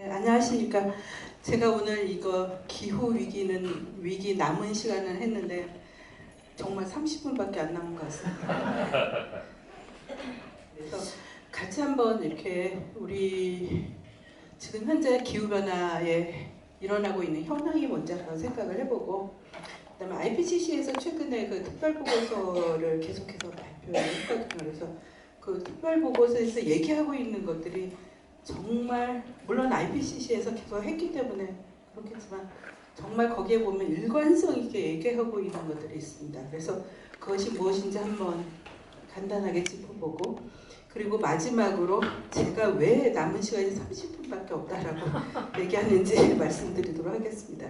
네, 안녕하십니까. 제가 오늘 이거 기후 위기는 위기 남은 시간을 했는데 정말 30분밖에 안 남은 것 같습니다. 그래서 같이 한번 이렇게 우리 지금 현재 기후변화에 일어나고 있는 현황이 뭔지라고 생각을 해보고, 그다음에 IPCC에서 최근에 그 특별보고서를 계속해서 발표를 했거든요. 그래서 그 특별보고서에서 얘기하고 있는 것들이 정말, 물론 IPCC에서 계속 했기 때문에 그렇겠지만 정말 거기에 보면 일관성 있게 얘기하고 있는 것들이 있습니다. 그래서 그것이 무엇인지 한번 간단하게 짚어보고, 그리고 마지막으로 제가 왜 남은 시간이 30분밖에 없다라고 얘기하는지 말씀드리도록 하겠습니다.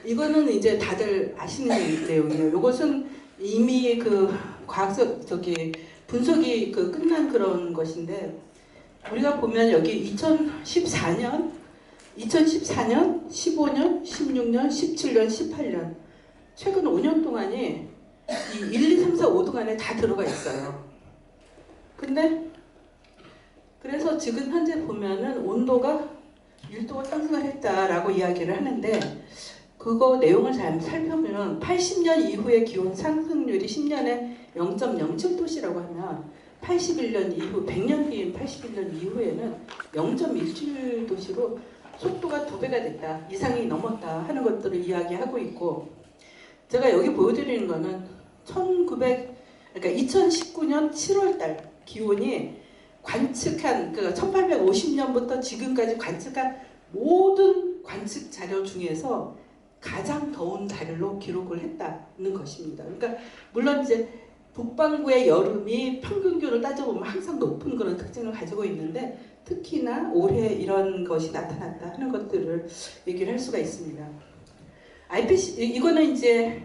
이거는 이제 다들 아시는 내용이에요. 이것은 이미 그 과학적 분석이 끝난 그런 것인데, 우리가 보면 여기 2014년, 15년, 16년, 17년, 18년 최근 5년 동안이 이 1, 2, 3, 4, 5등 안에 다 들어가 있어요. 근데 그래서 지금 현재 보면은 온도가 1도가 상승을 했다라고 이야기를 하는데, 그거 내용을 잘 살펴보면 80년 이후의 기온 상승률이 10년에 0.07도씨라고 하면 81년 이후, 100년 뒤인 81년 이후에는 0.17도씨로 속도가 2배가 됐다, 이상이 넘었다 하는 것들을 이야기하고 있고, 제가 여기 보여드리는 거는 그러니까 2019년 7월달 기온이 관측한, 그러니까 1850년부터 지금까지 관측한 모든 관측 자료 중에서 가장 더운 달로 기록을 했다는 것입니다. 그러니까 물론 이제 북반구의 여름이 평균 기온을 따져보면 항상 높은 그런 특징을 가지고 있는데, 특히나 올해 이런 것이 나타났다 하는 것들을 얘기를 할 수가 있습니다. 이거는 이제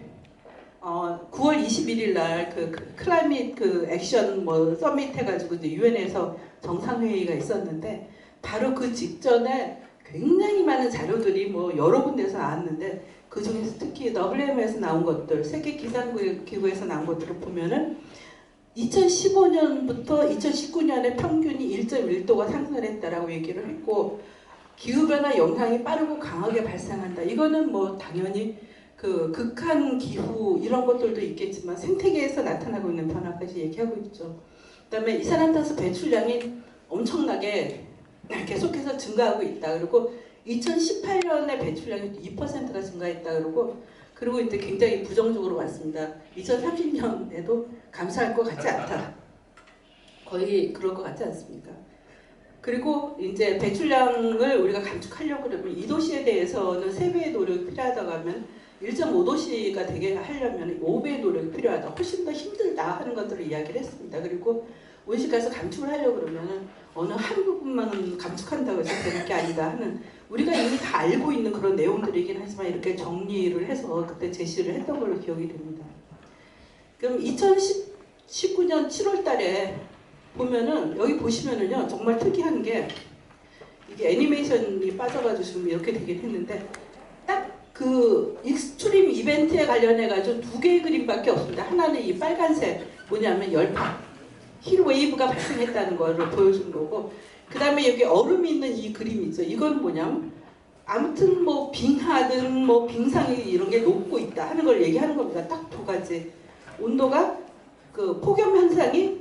9월 21일 날 클라이밋 액션 서밋 해가지고 이제 유엔에서 정상회의가 있었는데, 바로 그 직전에 굉장히 많은 자료들이 여러 군데서 나왔는데, 그 중에서 특히 WMO에서 나온 것들, 세계기상기구에서 나온 것들을 보면은 2015년부터 2019년에 평균이 1.1도가 상승을 했다라고 얘기를 했고, 기후변화 영향이 빠르고 강하게 발생한다. 이거는 당연히 극한 기후 이런 것들도 있겠지만 생태계에서 나타나고 있는 변화까지 얘기하고 있죠. 그다음에 이산화탄소 배출량이 엄청나게 계속해서 증가하고 있다. 그리고 2018년에 배출량이 2%가 증가했다. 그리고 이제 굉장히 부정적으로 봤습니다. 2030년에도 감소할 것 같지 않다. 거의 그럴 것 같지 않습니까? 그리고 이제 배출량을 우리가 감축하려고 그러면 이 도시에 대해서는 3배의 노력이 필요하다고 하면 1.5도씨가 되게 하려면 5배의 노력이 필요하다. 훨씬 더 힘들다 하는 것들을 이야기를 했습니다. 그리고 온실가스 감축을 하려고 그러면 어느 한 부분만 감축한다고 해서 되는 게 아니다 하는, 우리가 이미 다 알고 있는 그런 내용들이긴 하지만 이렇게 정리를 해서 그때 제시를 했던 걸로 기억이 됩니다. 그럼 2019년 7월 달에 보면은, 여기 보시면은요, 정말 특이한 게, 이게 애니메이션이 빠져가지고 지금 이렇게 되긴 했는데, 딱 익스트림 이벤트에 관련해가지고 2개의 그림밖에 없습니다. 하나는 이 빨간색, 뭐냐면 열파, 힐웨이브가 발생했다는 거를 보여준 거고, 그 다음에 여기 얼음이 있는 이 그림이 있죠. 이건 뭐냐면, 아무튼 빙하든 빙상이 이런 게 녹고 있다 하는 걸 얘기하는 겁니다. 딱 2가지. 온도가 폭염 현상이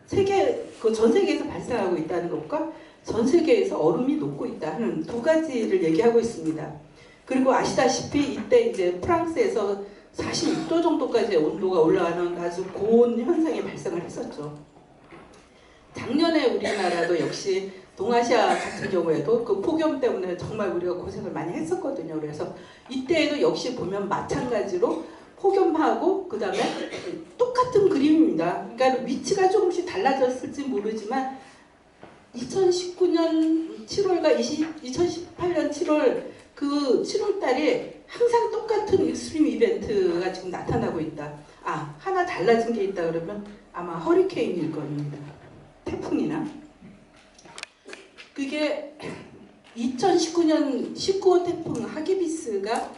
전 세계에서 발생하고 있다는 것과 전 세계에서 얼음이 녹고 있다 하는 2가지를 얘기하고 있습니다. 그리고 아시다시피 이때 이제 프랑스에서 46도 정도까지 온도가 올라가는 아주 고온 현상이 발생을 했었죠. 작년에 우리나라도 역시 동아시아 같은 경우에도 그 폭염 때문에 정말 우리가 고생을 많이 했었거든요. 그래서 이때에도 역시 보면 마찬가지로 폭염하고 그 다음에 똑같은 그림입니다. 그러니까 위치가 조금씩 달라졌을지 모르지만 2019년 7월과 2018년 7월 7월 달에 항상 똑같은 익스트림 이벤트가 지금 나타나고 있다. 하나 달라진 게 있다 그러면 아마 허리케인일 겁니다. 태풍이나. 그게 2019년 19호 태풍 하기비스가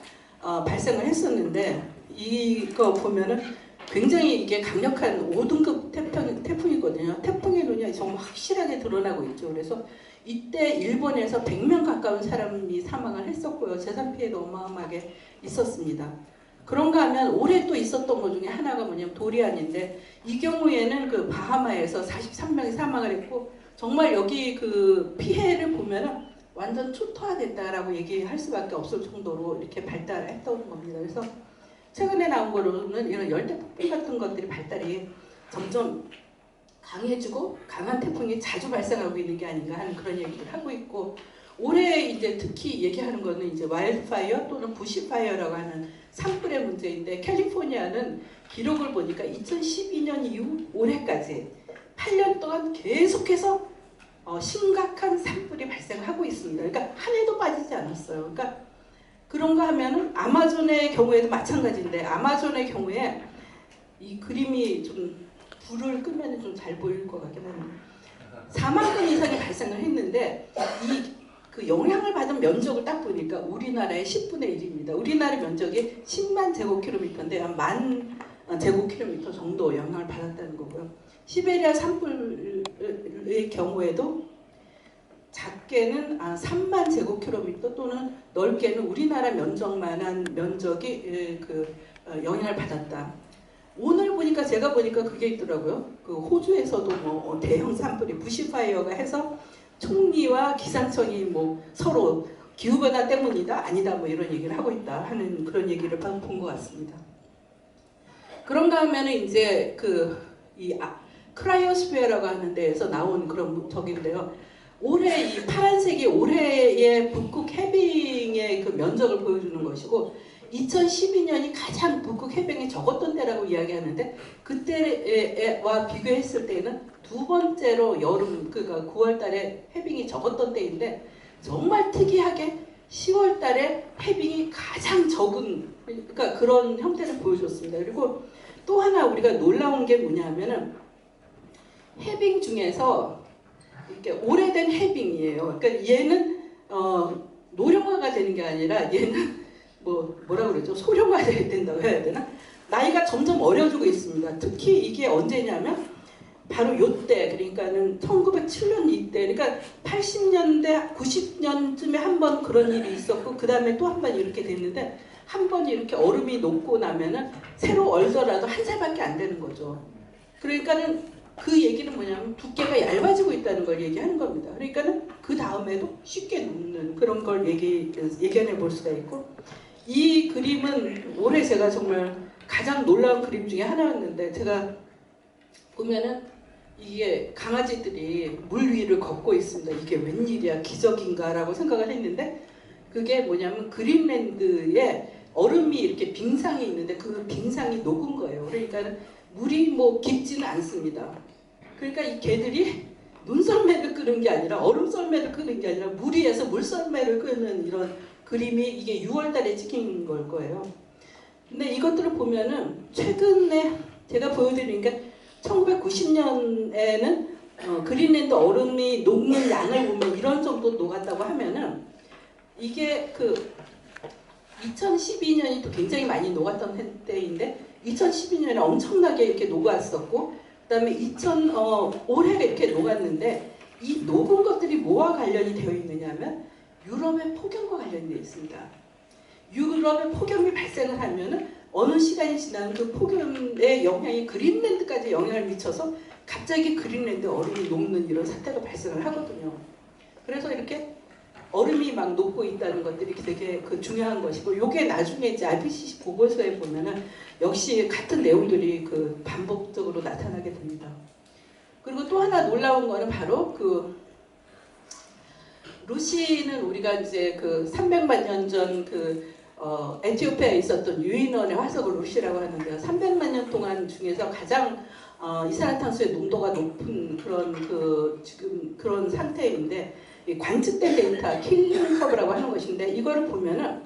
발생을 했었는데, 이거 보면은 굉장히 이게 강력한 5등급 태풍이거든요. 태풍의 눈이 정말 확실하게 드러나고 있죠. 그래서 이때 일본에서 100명 가까운 사람이 사망을 했었고요. 재산 피해도 어마어마하게 있었습니다. 그런가 하면 올해 또 있었던 것 중에 하나가 뭐냐면 도리안인데, 이 경우에는 그 바하마에서 43명이 사망을 했고, 정말 여기 그 피해를 보면은 완전 초토화됐다라고 얘기할 수밖에 없을 정도로 이렇게 발달했던 겁니다. 그래서 최근에 나온 거로는 이런 열대 폭풍 같은 것들이 발달이 점점 강해지고 강한 태풍이 자주 발생하고 있는 게 아닌가 하는 그런 얘기를 하고 있고, 올해 이제 특히 얘기하는 거는 이제 와일드파이어 또는 부시파이어라고 하는 산불의 문제인데, 캘리포니아는 기록을 보니까 2012년 이후 올해까지 8년 동안 계속해서 심각한 산불이 발생하고 있습니다. 그러니까 한 해도 빠지지 않았어요. 그러니까 그런가 하면은 아마존의 경우에도 마찬가지인데, 아마존의 경우에 이 그림이 좀 불을 끄면 좀 잘 보일 것 같긴 합니다. 4만 건 이상이 발생을 했는데, 그 영향을 받은 면적을 딱 보니까 우리나라의 10분의 1입니다. 우리나라 면적이 10만 제곱킬로미터인데 한 1만 제곱킬로미터 정도 영향을 받았다는 거고요. 시베리아 산불의 경우에도 작게는 3만 제곱킬로미터 또는 넓게는 우리나라 면적만한 면적이 영향을 받았다. 오늘 보니까 제가 보니까 그게 있더라고요. 그 호주에서도 뭐 대형 산불이 부시파이어가 해서 총리와 기상청이 뭐 서로 기후변화 때문이다 아니다 뭐 이런 얘기를 하고 있다 하는 그런 얘기를 본 것 같습니다. 그런가 하면은 이제 크라이오스피어라고 하는 데에서 나온 그런 적인데요. 올해 이 파란색이 올해의 북극 해빙의 그 면적을 보여주는 것이고, 2012년이 가장 북극 해빙이 적었던 때라고 이야기하는데, 그때와 비교했을 때는 두 번째로 여름, 그러니까 9월 달에 해빙이 적었던 때인데, 정말 특이하게 10월 달에 해빙이 가장 적은, 그러니까 그런 형태를 보여줬습니다. 그리고 또 하나 우리가 놀라운 게 뭐냐면은, 해빙 중에서 이렇게 오래된 해빙이에요. 그러니까 얘는 노령화가 되는 게 아니라 얘는 뭐라 그러죠? 소령화돼야 된다고 해야 되나? 나이가 점점 어려지고 있습니다. 특히 이게 언제냐면 바로 요때, 그러니까는 1907년 이때, 그러니까 80년대, 90년쯤에 한 번 그런 일이 있었고, 그 다음에 또 한 번 이렇게 됐는데, 한 번 이렇게 얼음이 녹고 나면은 새로 얼더라도 한 살밖에 안 되는 거죠. 그러니까는 그 얘기는 뭐냐면 두께가 얇아지고 있다는 걸 얘기하는 겁니다. 그러니까는 그 다음에도 쉽게 녹는 그런 걸 예견해 볼 수가 있고, 이 그림은 올해 제가 정말 가장 놀라운 그림 중에 하나였는데, 제가 보면은 이게 강아지들이 물 위를 걷고 있습니다. 이게 웬일이야, 기적인가 라고 생각을 했는데, 그게 뭐냐면 그린랜드에 얼음이 이렇게 빙상이 있는데 그 빙상이 녹은 거예요. 그러니까 물이 뭐 깊지는 않습니다. 그러니까 이 개들이 눈썰매를 끄는 게 아니라 얼음썰매를 끄는 게 아니라 물 위에서 물썰매를 끄는 이런 그림이 이게 6월 달에 찍힌 걸 거예요. 근데 이것들을 보면은 최근에 제가 보여드린 게 1990년에는 그린랜드 얼음이 녹는 양을 보면 이런 정도 녹았다고 하면은, 이게 2012년이 또 굉장히 많이 녹았던 때인데 2012년에 엄청나게 이렇게 녹았었고, 그 다음에 올해가 이렇게 녹았는데, 이 녹은 것들이 뭐와 관련이 되어 있느냐면 유럽의 폭염과 관련이 되어 있습니다. 유럽의 폭염이 발생을 하면은 어느 시간이 지나면 그 폭염의 영향이 그린랜드까지 영향을 미쳐서 갑자기 그린랜드 얼음이 녹는 이런 사태가 발생을 하거든요. 그래서 이렇게 얼음이 막 녹고 있다는 것들이 되게 중요한 것이고, 요게 나중에 이제 IPCC 보고서에 보면은 역시 같은 내용들이 반복적으로 나타나게 됩니다. 그리고 또 하나 놀라운 거는 바로 루시는 우리가 이제 300만 년 전 에티오피아에 있었던 유인원의 화석을 루시라고 하는데요. 300만 년 동안 중에서 가장 이산화탄소의 농도가 높은 지금 그런 상태인데, 관측된 데이터 킬링 커브라고 하는 것인데, 이거를 보면은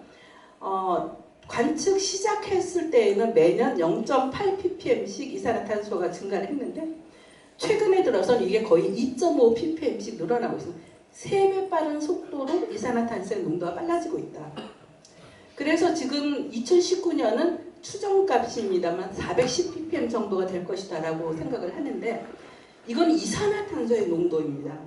관측 시작했을 때에는 매년 0.8 ppm씩 이산화탄소가 증가를 했는데, 최근에 들어서는 이게 거의 2.5 ppm씩 늘어나고 있습니다. 3배 빠른 속도로 이산화탄소의 농도가 빨라지고 있다. 그래서 지금 2019년은 추정값입니다만 410 ppm 정도가 될 것이다 라고 생각을 하는데, 이건 이산화탄소의 농도입니다.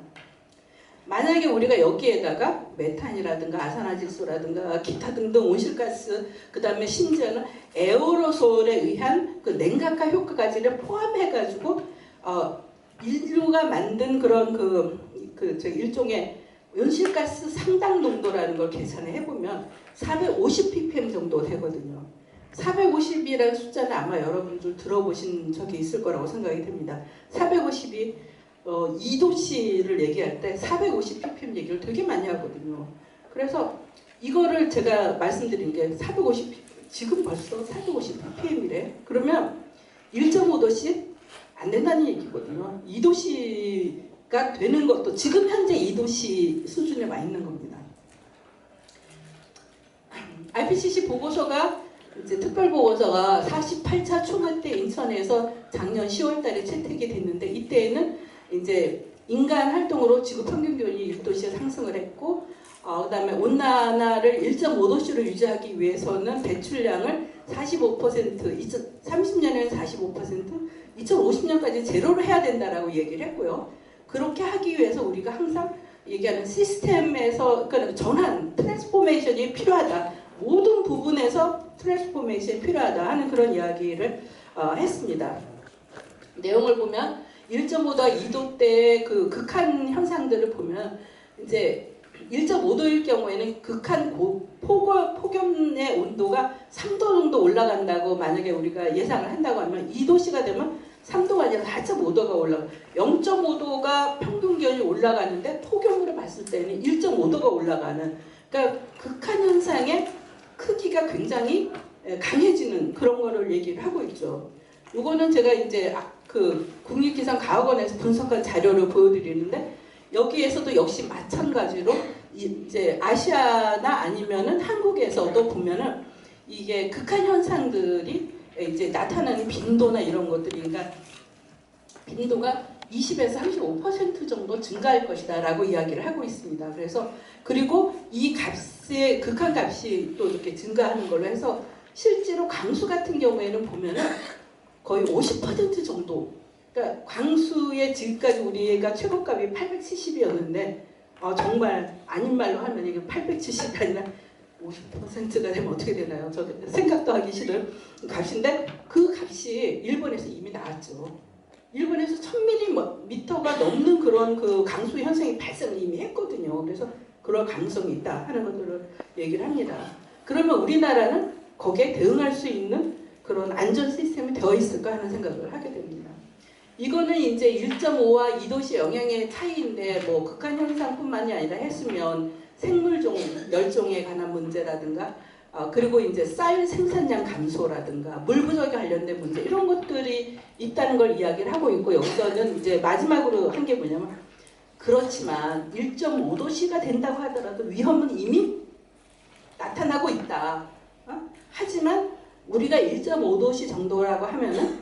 만약에 우리가 여기에다가 메탄이라든가 아산화질소라든가 기타 등등 온실가스, 그 다음에 심지어는 에어로솔에 의한 그 냉각화 효과까지를 포함해가지고 인류가 만든 그런 일종의 온실가스 상당 농도라는 걸 계산을 해보면 450ppm 정도 되거든요. 450이라는 숫자는 아마 여러분들 들어보신 적이 있을 거라고 생각이 됩니다. 450이 2도씨를 얘기할 때 450ppm 얘기를 되게 많이 하거든요. 그래서 이거를 제가 말씀드린 게 450, 지금 벌써 450ppm이래. 그러면 1.5도씨 안 된다는 얘기거든요. 2도씨가 되는 것도 지금 현재 2도씨 수준에 와 있는 겁니다. IPCC 보고서가 이제 특별보고서가 48차 총회 때 인천에서 작년 10월달에 채택이 됐는데 이때에는 이제 인간 활동으로 지구 평균 기온이 1도씨 상승을 했고 그다음에 온난화를 1.5도씨로 유지하기 위해서는 배출량을 45%, 2030년에는 45%, 2050년까지 제로로 해야 된다라고 얘기를 했고요. 그렇게 하기 위해서 우리가 항상 얘기하는 시스템에서 그러니까 전환, 트랜스포메이션이 필요하다. 모든 부분에서 트랜스포메이션이 필요하다 하는 그런 이야기를 했습니다. 내용을 보면 1.5도 2도 때 그 극한 현상들을 보면 이제 1.5도일 경우에는 극한 폭염의 온도가 3도 정도 올라간다고 만약에 우리가 예상을 한다고 하면 2도씨가 되면 3도가 아니라 4.5도가 올라가 0.5도가 평균 기온이 올라가는데 폭염으로 봤을 때는 1.5도가 올라가는 그러니까 극한 현상의 크기가 굉장히 강해지는 그런 거를 얘기를 하고 있죠. 이거는 제가 이제 그 국립기상과학원에서 분석한 자료를 보여드리는데 여기에서도 역시 마찬가지로 이제 아시아나 아니면은 한국에서도 보면은 이게 극한 현상들이 이제 나타나는 빈도나 이런 것들이 그러니까 빈도가 20에서 35% 정도 증가할 것이다라고 이야기를 하고 있습니다. 그래서 그리고 이 값의 극한 값이 또 이렇게 증가하는 걸로 해서 실제로 강수 같은 경우에는 보면은 거의 50% 정도. 그러니까 광수의 지금까지 우리가 최고값이 870이었는데 정말 아닌 말로 하면 이게 870이 아니라 50%가 되면 어떻게 되나요? 저 생각도 하기 싫은 값인데 그 값이 일본에서 이미 나왔죠. 일본에서 1000mm가 넘는 그런 그 강수 현상이 발생을 이미 했거든요. 그래서 그럴 가능성이 있다 하는 것들을 얘기를 합니다. 그러면 우리나라는 거기에 대응할 수 있는 그런 안전 시스템이 되어 있을까 하는 생각을 하게 됩니다. 이거는 이제 1.5와 2도씨 영향의 차이인데 뭐 극한 현상뿐만이 아니라 했으면 생물종 멸종에 관한 문제라든가 그리고 이제 쌀 생산량 감소라든가 물 부족에 관련된 문제 이런 것들이 있다는 걸 이야기를 하고 있고 여기서는 이제 마지막으로 한 게 뭐냐면 그렇지만 1.5도씨가 된다고 하더라도 위험은 이미 나타나고 있다. 하지만 우리가 1.5도씨 정도라고 하면은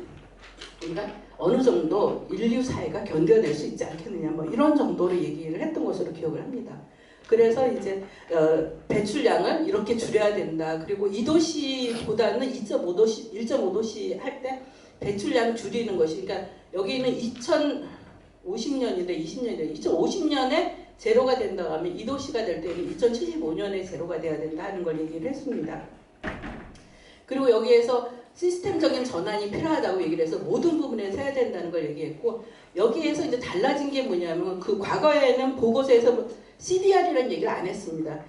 우리가 어느 정도 인류 사회가 견뎌낼 수 있지 않겠느냐 뭐 이런 정도로 얘기를 했던 것으로 기억을 합니다. 그래서 이제 배출량을 이렇게 줄여야 된다. 그리고 2도씨보다는 2.5도씨, 1.5도씨 할 때 배출량을 줄이는 것이 그러니까 여기는 2050년인데 20년인데 2050년에 제로가 된다고 하면 2도씨가 될 때는 2075년에 제로가 돼야 된다 하는 걸 얘기를 했습니다. 그리고 여기에서 시스템적인 전환이 필요하다고 얘기를 해서 모든 부분에서 해야 된다는 걸 얘기했고 여기에서 이제 달라진 게 뭐냐면 그 과거에는 보고서에서 CDR이라는 얘기를 안 했습니다.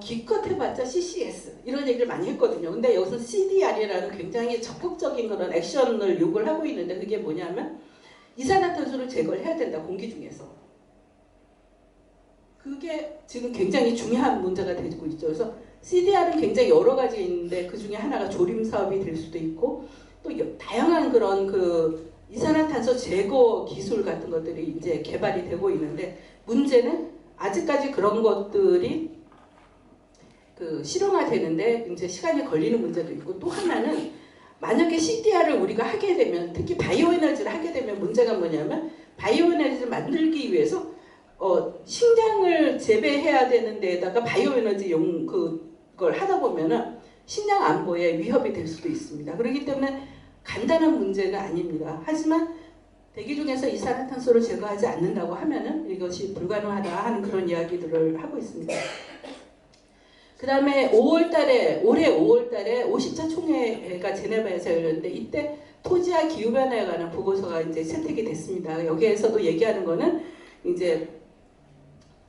기껏 해봤자 CCS 이런 얘기를 많이 했거든요. 근데 여기서 CDR이라는 굉장히 적극적인 그런 액션을 요구를 하고 있는데 그게 뭐냐면 이산화탄소를 제거를 해야 된다. 공기 중에서. 그게 지금 굉장히 중요한 문제가 되고 있죠. 그래서 CDR은 굉장히 여러 가지 있는데 그 중에 하나가 조림 사업이 될 수도 있고 또 다양한 그런 그 이산화탄소 제거 기술 같은 것들이 이제 개발이 되고 있는데 문제는 아직까지 그런 것들이 그 실용화되는데 이제 시간이 걸리는 문제도 있고 또 하나는 만약에 CDR을 우리가 하게 되면 특히 바이오에너지를 하게 되면 문제가 뭐냐면 바이오에너지를 만들기 위해서 식량을 재배해야 되는 데에다가 바이오에너지 그걸 하다 보면은 식량 안보에 위협이 될 수도 있습니다. 그렇기 때문에 간단한 문제가 아닙니다. 하지만 대기 중에서 이산화탄소를 제거하지 않는다고 하면은 이것이 불가능하다 하는 그런 이야기들을 하고 있습니다. 그 다음에 5월달에 올해 5월달에 50차 총회가 제네바에서 열렸는데 이때 토지와 기후변화에 관한 보고서가 이제 채택이 됐습니다. 여기에서도 얘기하는 거는 이제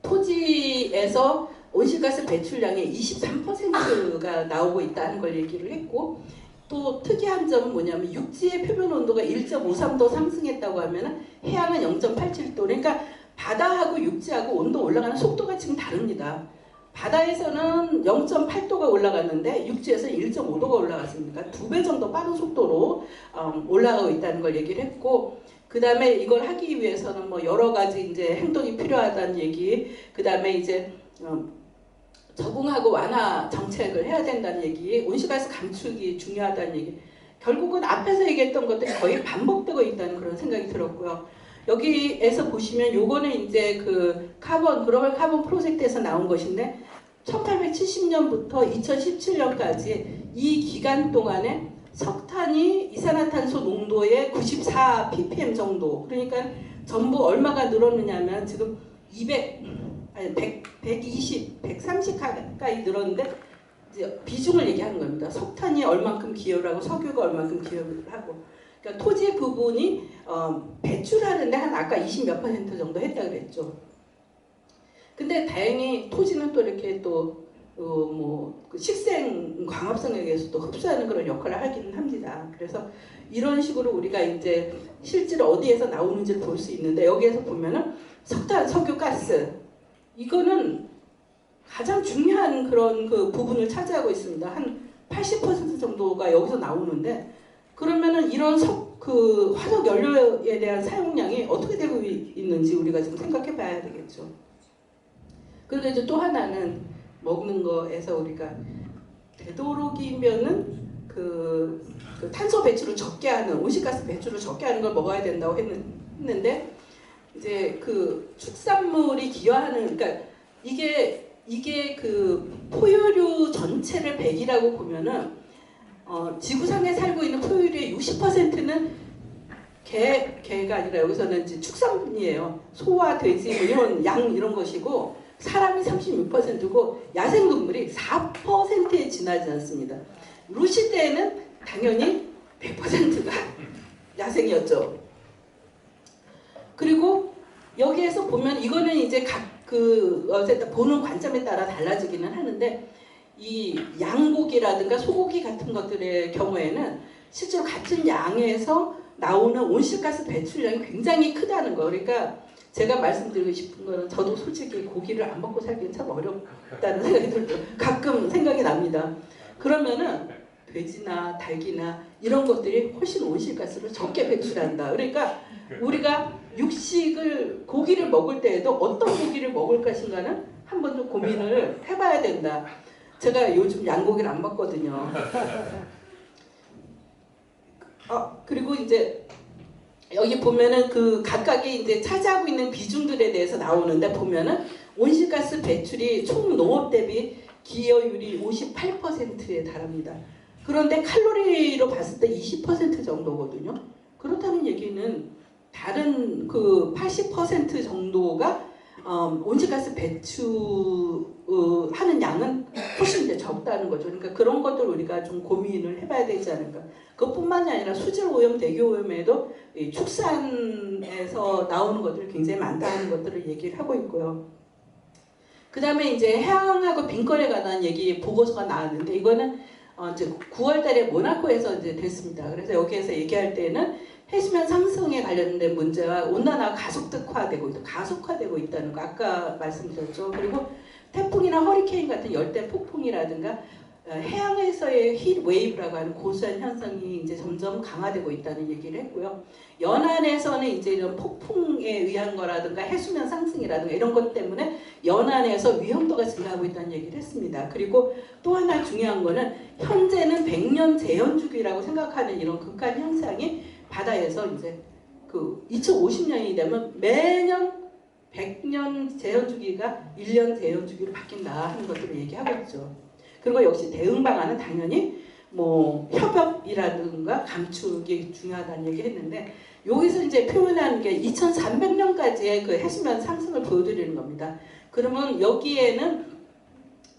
토지에서 온실가스 배출량의 23%가 나오고 있다는 걸 얘기를 했고 또 특이한 점은 뭐냐면 육지의 표면 온도가 1.53도 상승했다고 하면 해양은 0.87도 그러니까 바다하고 육지하고 온도 올라가는 속도가 지금 다릅니다. 바다에서는 0.8도가 올라갔는데 육지에서 1.5도가 올라갔습니다. 2배 정도 빠른 속도로 올라가고 있다는 걸 얘기를 했고 그 다음에 이걸 하기 위해서는 뭐 여러 가지 이제 행동이 필요하다는 얘기 그 다음에 이제 적응하고 완화 정책을 해야 된다는 얘기 온실가스 감축이 중요하다는 얘기 결국은 앞에서 얘기했던 것들이 거의 반복되고 있다는 그런 생각이 들었고요. 여기에서 보시면 요거는 이제 그 글로벌 카본 프로젝트에서 나온 것인데 1870년부터 2017년까지 이 기간 동안에 석탄이 이산화탄소 농도의 94 ppm 정도 그러니까 전부 얼마가 늘었느냐면 지금 130 가까이 늘었는데 이제 비중을 얘기하는 겁니다. 석탄이 얼만큼 기여를 하고 석유가 얼만큼 기여를 하고 그러니까 토지 부분이 배출하는데 한 아까 20몇 % 정도 했다 그랬죠. 근데 다행히 토지는 또 이렇게 또 그 식생 광합성에 의해서 또 흡수하는 그런 역할을 하기는 합니다. 그래서 이런 식으로 우리가 이제 실제로 어디에서 나오는지를 볼 수 있는데 여기에서 보면은 석탄, 석유, 가스 이거는 가장 중요한 그런 그 부분을 차지하고 있습니다. 한 80% 정도가 여기서 나오는데 그러면은 이런 화석 연료에 대한 사용량이 어떻게 되고 있는지 우리가 지금 생각해 봐야 되겠죠. 그리고 이제 또 하나는 먹는 거에서 우리가 되도록이면은 그 탄소 배출을 적게 하는 온실가스 배출을 적게 하는 걸 먹어야 된다고 했는데 이제 그 축산물이 기여하는 그러니까 이게 그 포유류 전체를 100이라고 보면은 지구상에 살고 있는 포유류의 60%는 개가 아니라 여기서는 이제 축산이에요. 소와 돼지 뭐 이런 양 이런 것이고 사람이 36%고 야생동물이 4%에 지나지 않습니다. 루시 때에는 당연히 100%가 야생이었죠. 그리고 여기에서 보면 이거는 이제 어쨌든 보는 관점에 따라 달라지기는 하는데 이 양고기라든가 소고기 같은 것들의 경우에는 실제로 같은 양에서 나오는 온실가스 배출량이 굉장히 크다는 거. 그러니까 제가 말씀드리고 싶은 거는 저도 솔직히 고기를 안 먹고 살기는 참 어렵다는 생각이 들고 가끔 생각이 납니다. 그러면은 돼지나 닭이나 이런 것들이 훨씬 온실가스를 적게 배출한다. 그러니까 우리가 고기를 먹을 때에도 어떤 고기를 먹을 것인가는 한 번 좀 고민을 해봐야 된다. 제가 요즘 양고기를 안 먹거든요. 그리고 이제 여기 보면은 그 각각이 이제 차지하고 있는 비중들에 대해서 나오는데 보면은 온실가스 배출이 총 농업 대비 기여율이 58%에 달합니다. 그런데 칼로리로 봤을 때 20% 정도거든요. 그렇다는 얘기는 다른 그 80% 정도가 온실가스 배출하는 양은 훨씬 이제 적다는 거죠. 그러니까 그런 것들 우리가 좀 고민을 해봐야 되지 않을까. 그것뿐만이 아니라 수질 오염, 대기 오염에도 이 축산에서 나오는 것들이 굉장히 많다는 것들을 얘기를 하고 있고요. 그 다음에 이제 해양하고 빈권에 관한 얘기 보고서가 나왔는데 이거는 이제 9월달에 모나코에서 이제 됐습니다. 그래서 여기에서 얘기할 때는 해수면 상승에 관련된 문제와 온난화가 가속화되고 있다는 거 아까 말씀드렸죠. 그리고 태풍이나 허리케인 같은 열대 폭풍이라든가 해양에서의 힐 웨이브라고 하는 고수한 현상이 이제 점점 강화되고 있다는 얘기를 했고요. 연안에서는 이제 이런 폭풍에 의한 거라든가 해수면 상승이라든가 이런 것 때문에 연안에서 위험도가 증가하고 있다는 얘기를 했습니다. 그리고 또 하나 중요한 거는 현재는 100년 재현 주기라고 생각하는 이런 극한 현상이 바다에서 이제 그 2050년이 되면 매년 100년 재현 주기가 1년 재현 주기로 바뀐다 하는 것들을 얘기하고 있죠. 그리고 역시 대응 방안은 당연히 뭐 협업이라든가 감축이 중요하다는 얘기 했는데 여기서 이제 표현하는 게 2,300년까지의 그 해수면 상승을 보여드리는 겁니다. 그러면 여기에는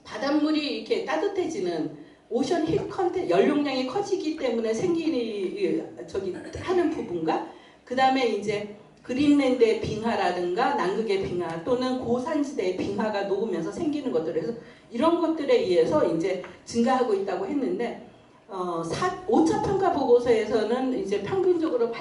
바닷물이 이렇게 따뜻해지는 오션 힐 컨텐 연용량이 커지기 때문에 생기는 저기 하는 부분과 그 다음에 이제 그린랜드의 빙하라든가 남극의 빙하 또는 고산지대의 빙하가 녹으면서 생기는 것들 그래서 이런 것들에 의해서 이제 증가하고 있다고 했는데 5차 평가 보고서에서는 이제 평균적으로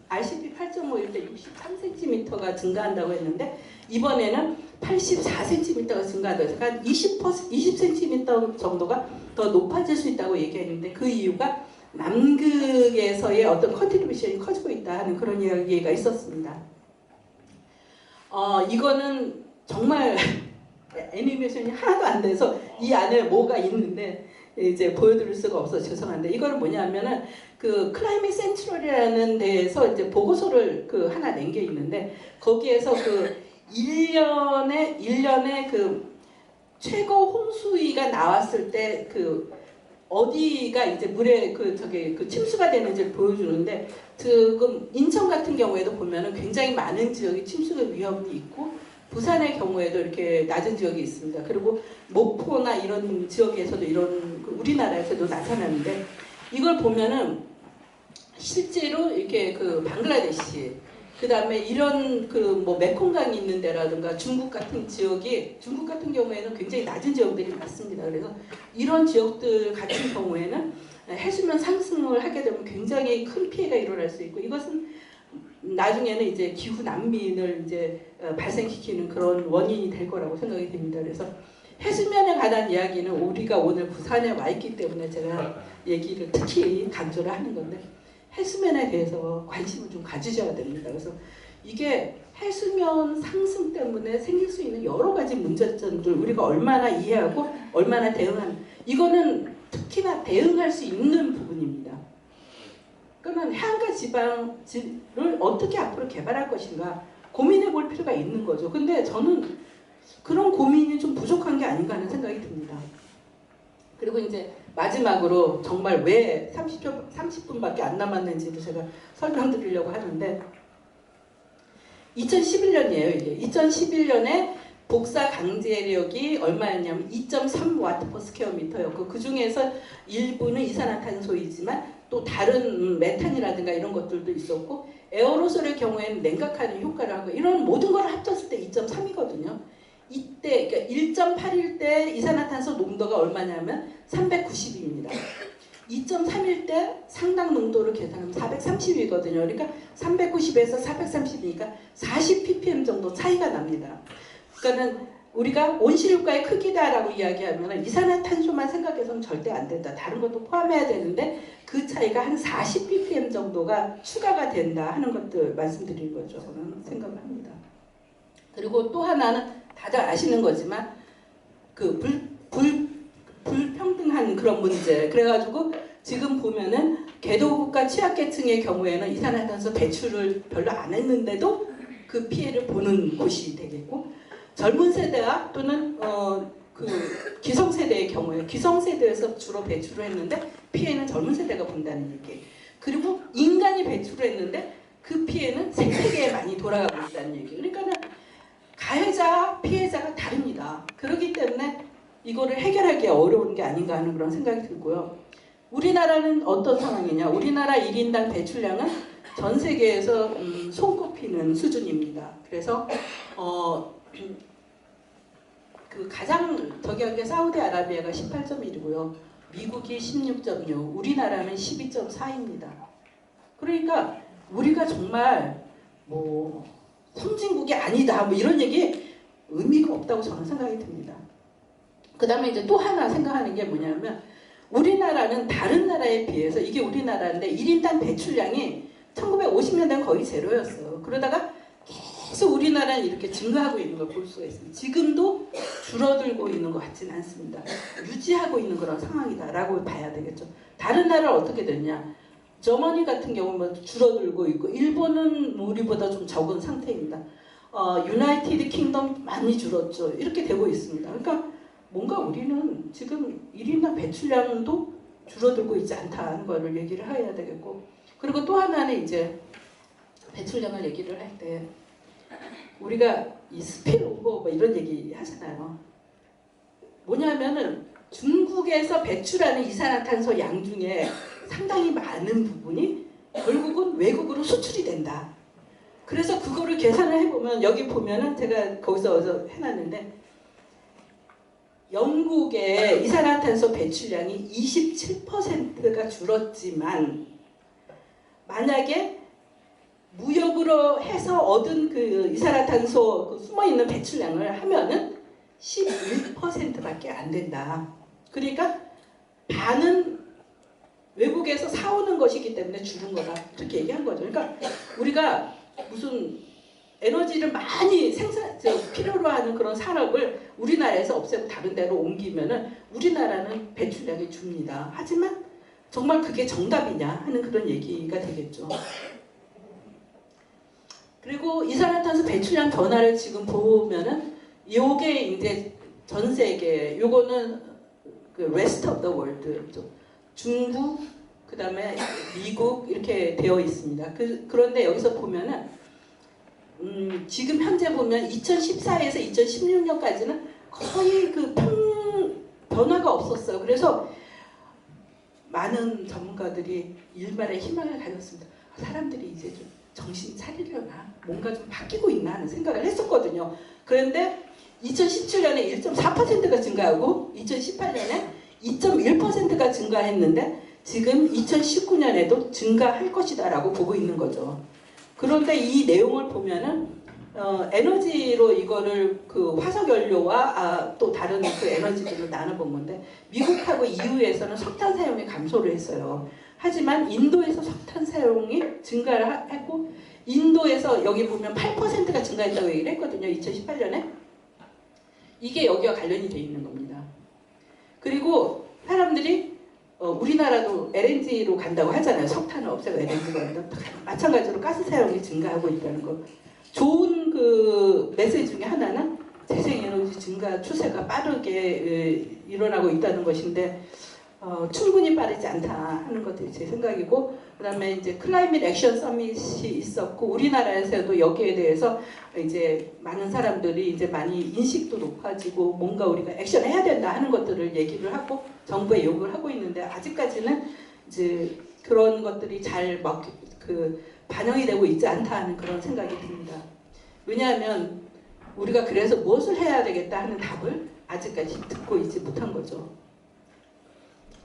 RCP 8.5일 때 63cm가 증가한다고 했는데 이번에는 84cm가 증가해서 한 20cm 정도가 더 높아질 수 있다고 얘기했는데 그 이유가 남극에서의 어떤 컨트리뷰션이 커지고 있다 하는 그런 이야기가 있었습니다. 이거는 정말 애니메이션이 하나도 안 돼서 이 안에 뭐가 있는데 이제 보여드릴 수가 없어서 죄송한데 이거는 뭐냐면은 그 클라이밋 센트럴이라는 데에서 이제 보고서를 그 하나 낸 게 있는데 거기에서 그 1년에 그 최고 홍수위가 나왔을 때 그 어디가 이제 물에 그 침수가 되는지를 보여주는데 지금 인천 같은 경우에도 보면은 굉장히 많은 지역이 침수 위험이 있고 부산의 경우에도 이렇게 낮은 지역이 있습니다. 그리고 목포나 이런 지역에서도 이런 우리나라에서도 나타나는데 이걸 보면은 실제로 이렇게 그 방글라데시 그 다음에 이런 그 뭐 메콩강이 있는 데라든가 중국 같은 경우에는 굉장히 낮은 지역들이 많습니다. 그래서 이런 지역들 같은 경우에는 해수면 상승을 하게 되면 굉장히 큰 피해가 일어날 수 있고 이것은 나중에는 이제 기후 난민을 이제 발생시키는 그런 원인이 될 거라고 생각이 됩니다. 그래서 해수면에 관한 이야기는 우리가 오늘 부산에 와 있기 때문에 제가 얘기를 특히 강조를 하는 건데 해수면에 대해서 관심을 좀 가지셔야 됩니다. 그래서 이게 해수면 상승 때문에 생길 수 있는 여러 가지 문제점들 우리가 얼마나 이해하고 얼마나 대응하는 이거는 특히나 대응할 수 있는 부분입니다. 그러면 해안가 지방을 어떻게 앞으로 개발할 것인가 고민해 볼 필요가 있는 거죠. 근데 저는 그런 고민이 좀 부족한 게 아닌가 하는 생각이 듭니다. 그리고 이제 마지막으로 정말 왜 30분밖에 안 남았는지도 제가 설명드리려고 하는데 2011년이에요. 이게 2011년에 복사 강제력이 얼마였냐면 2.3와트/스퀘어미터였고 그 중에서 일부는 이산화탄소이지만 또 다른 메탄이라든가 이런 것들도 있었고 에어로솔의 경우에는 냉각하는 효과를 하고 이런 모든 걸 합쳤을 때 2.3이거든요. 이때 그러니까 1.8일 때 이산화탄소 농도가 얼마냐면 390입니다. 2.3일 때 상당 농도를 계산하면 430이거든요. 그러니까 390에서 430이니까 40 ppm 정도 차이가 납니다. 그러니까는 우리가 온실효과의 크기다라고 이야기하면 이산화탄소만 생각해서는 절대 안 된다. 다른 것도 포함해야 되는데 그 차이가 한 40 ppm 정도가 추가가 된다 하는 것들 말씀드린 거죠. 저는 생각을 합니다. 그리고 또 하나는 다들 아시는 거지만 그 불평등한 그런 문제. 그래가지고 지금 보면은 개도국가 취약계층의 경우에는 이산화탄소 배출을 별로 안 했는데도 그 피해를 보는 곳이 되겠고 젊은 세대와 또는 그 기성세대의 경우에 기성세대에서 주로 배출을 했는데 피해는 젊은 세대가 본다는 얘기. 그리고 인간이 배출을 했는데 그 피해는 생태계에 많이 돌아가고 있다는 얘기. 그러니까는 가해자, 피해자가 다릅니다. 그렇기 때문에 이거를 해결하기 어려운 게 아닌가 하는 그런 생각이 들고요. 우리나라는 어떤 상황이냐? 우리나라 1인당 배출량은 전 세계에서 손꼽히는 수준입니다. 그래서 그 가장 저기 한 게 사우디아라비아가 18.1이고요. 미국이 16.6, 우리나라는 12.4입니다. 그러니까 우리가 정말 뭐 선진국이 아니다 뭐 이런 얘기 의미가 없다고 저는 생각이 듭니다. 그 다음에 이제 또 하나 생각하는 게 뭐냐면 우리나라는 다른 나라에 비해서 이게 우리나라인데 1인당 배출량이 1950년대는 거의 제로였어요. 그러다가 계속 우리나라는 이렇게 증가하고 있는 걸 볼 수가 있습니다. 지금도 줄어들고 있는 것 같지는 않습니다. 유지하고 있는 그런 상황이다라고 봐야 되겠죠. 다른 나라 어떻게 됐냐? 저머니 같은 경우는 줄어들고 있고 일본은 우리보다 좀 적은 상태입니다. 유나이티드 킹덤 많이 줄었죠. 이렇게 되고 있습니다. 그러니까 뭔가 우리는 지금 1인당 배출량도 줄어들고 있지 않다는 거를 얘기를 해야 되겠고 그리고 또 하나는 이제 배출량을 얘기를 할 때 우리가 이 스피노버 뭐 이런 얘기 하잖아요. 뭐냐면은 중국에서 배출하는 이산화탄소 양 중에 상당히 많은 부분이 결국은 외국으로 수출이 된다. 그래서 그거를 계산을 해보면 여기 보면은 제가 거기서 어서 해놨는데 영국의 이산화탄소 배출량이 27%가 줄었지만 만약에 무역으로 해서 얻은 그 이산화탄소 그 숨어있는 배출량을 하면은 11%밖에 안 된다. 그러니까 반은 외국에서 사오는 것이기 때문에 줄은 거다. 이렇게 얘기한 거죠. 그러니까 우리가 무슨 에너지를 많이 필요로 하는 그런 산업을 우리나라에서 없애고 다른 데로 옮기면은 우리나라는 배출량이 줍니다. 하지만 정말 그게 정답이냐 하는 그런 얘기가 되겠죠. 그리고 이산화탄소 배출량 변화를 지금 보면은 요게 이제 전 세계 요거는 그 rest of the world 중국 그다음에 미국 이렇게 되어 있습니다. 그런데 여기서 보면은 지금 현재 보면 2014에서 2016년까지는 거의 그 변화가 없었어요. 그래서 많은 전문가들이 일말의 희망을 가졌습니다. 사람들이 이제 좀 정신 차리려나 뭔가 좀 바뀌고 있나 하는 생각을 했었거든요. 그런데 2017년에 1.4%가 증가하고 2018년에 2.1%가 증가했는데 지금 2019년에도 증가할 것이다 라고 보고 있는 거죠. 그런데 이 내용을 보면은 에너지로 이거를 그 화석연료와 또 다른 그 에너지들을 나눠본 건데 미국하고 EU에서는 석탄 사용이 감소를 했어요. 하지만 인도에서 석탄 사용이 증가를 했고 인도에서 여기 보면 8%가 증가했다고 얘기를 했거든요. 2018년에. 이게 여기와 관련이 돼 있는 겁니다. 그리고 사람들이 우리나라도 LNG로 간다고 하잖아요. 석탄을 없애고 LNG로 간다. 마찬가지로 가스 사용이 증가하고 있다는 거. 좋은 그 메시지 중에 하나는 재생에너지 증가 추세가 빠르게 일어나고 있다는 것인데 충분히 빠르지 않다 하는 것들이 제 생각이고, 그 다음에 이제 클라이밋 액션 서밋이 있었고 우리나라에서도 여기에 대해서 이제 많은 사람들이 이제 많이 인식도 높아지고 뭔가 우리가 액션해야 된다 하는 것들을 얘기를 하고 정부에 요구를 하고 있는데 아직까지는 이제 그런 것들이 잘 반영이 되고 있지 않다 하는 그런 생각이 듭니다. 왜냐하면 우리가 그래서 무엇을 해야 되겠다 하는 답을 아직까지 듣고 있지 못한 거죠.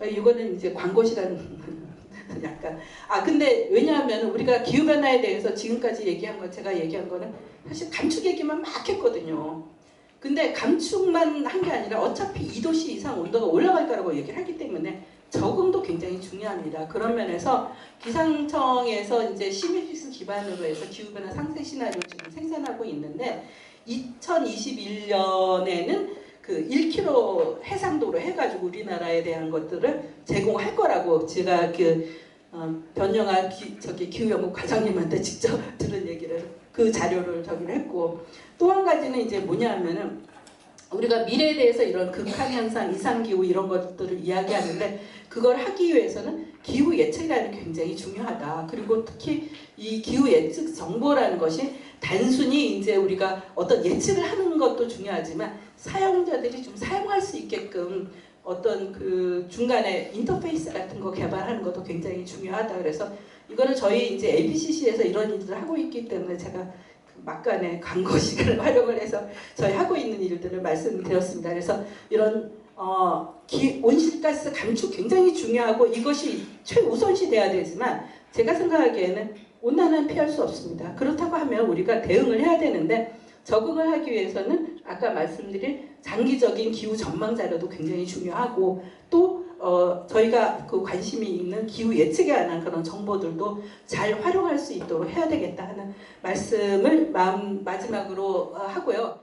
이거는 이제 광고 시간 약간 근데 왜냐하면 우리가 기후변화에 대해서 지금까지 얘기한 거 제가 얘기한 거는 사실 감축 얘기만 막 했거든요. 근데 감축만 한 게 아니라 어차피 2도씨 이상 온도가 올라갈 거라고 얘기를 하기 때문에 적응도 굉장히 중요합니다. 그런 면에서 기상청에서 이제 시놉식스 기반으로 해서 기후변화 상세 시나리오 지금 생산하고 있는데 2021년에는 그 1km 해상도로 해가지고 우리나라에 대한 것들을 제공할 거라고 제가 변영아 기후연구 과장님한테 직접 들은 얘기를 그 자료를 저기를 했고, 또 한 가지는 이제 뭐냐면은 우리가 미래에 대해서 이런 극한현상, 이상기후 이런 것들을 이야기하는데 그걸 하기 위해서는 기후 예측이라는 게 굉장히 중요하다. 그리고 특히 이 기후 예측 정보라는 것이 단순히 이제 우리가 어떤 예측을 하는 것도 중요하지만 사용자들이 좀 사용할 수 있게끔 어떤 그 중간에 인터페이스 같은 거 개발하는 것도 굉장히 중요하다. 그래서 이거는 저희 이제 ABCC에서 이런 일들을 하고 있기 때문에 제가 막간의 광고 시간을 활용을 해서 저희 하고 있는 일들을 말씀드렸습니다. 그래서 이런 온실가스 감축 굉장히 중요하고 이것이 최우선시 돼야 되지만 제가 생각하기에는 온난화는 피할 수 없습니다. 그렇다고 하면 우리가 대응을 해야 되는데 적응을 하기 위해서는 아까 말씀드린 장기적인 기후 전망 자료도 굉장히 중요하고 또 저희가 그 관심이 있는 기후 예측에 관한 그런 정보들도 잘 활용할 수 있도록 해야 되겠다 하는 말씀을 마지막으로 하고요.